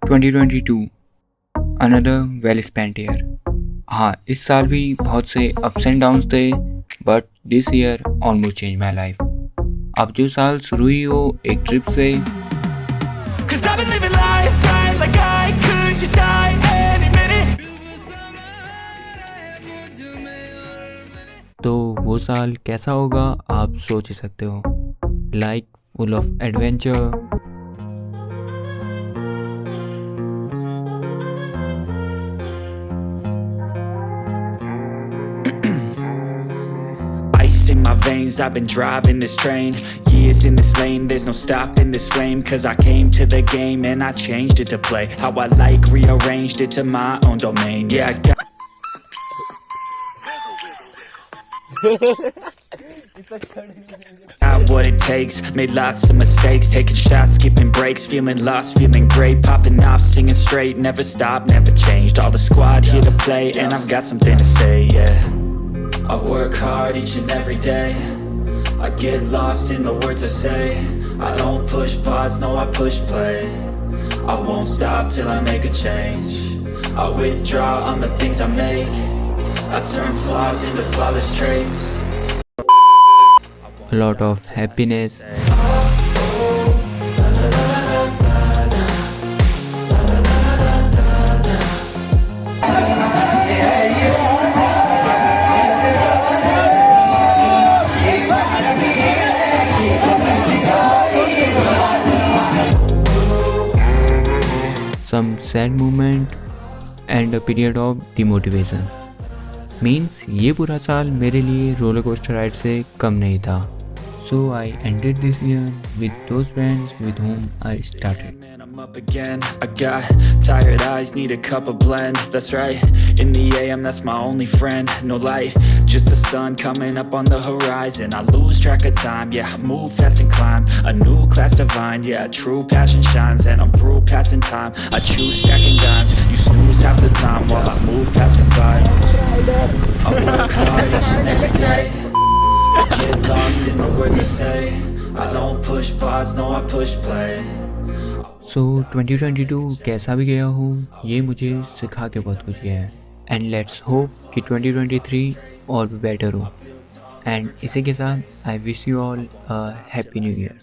2022 another well spent year. हाँ, इस साल भी बहुत से अप्स एंड डाउन्स थे, but this year almost change my life. अब जो साल शुरू हुई हो एक ट्रिप से, तो वो साल कैसा होगा आप सोच ही सकते हो। Like full of adventure, ice in my veins, I've been driving this train. Years in this lane, there's no stopping this flame. Cause I came to the game and I changed it to play how I like, rearranged it to my own domain. Yeah, I got got what it takes, made lots of mistakes, taking shots, skipping breaks, feeling lost, feeling great, popping off, singing straight, never stopped, never changed. All the squad here to play, and I've got something to say, yeah. I work hard each and every day, I get lost in the words I say. I don't push pause, no I push play. I won't stop till I make a change. I withdraw on the things I make, I turn flaws into flawless traits. a lot of happiness, some sad moment and a period of demotivation. Means ये पूरा साल मेरे लिए roller coaster ride से कम नहीं था. So I ended this year with those friends with whom I started. Man, I'm up again, I got tired eyes, need a cup of blend. That's right, in the AM, that's my only friend. No light, just the sun coming up on the horizon. I lose track of time, yeah, I move fast and climb a new class divine, yeah, true passion shines. And I'm through passing time, I choose stacking dimes. You snooze half the time while I move passing by. I work hard each and every day, get lost in the words I say. I don't push pause, no I push play. So 2022 कैसा भी गया हो, ये मुझे सिखा के बहुत कुछ गया है. एंड लेट्स होप कि 2023 और भी बेटर हो. एंड इसी के साथ I wish you all a happy new year.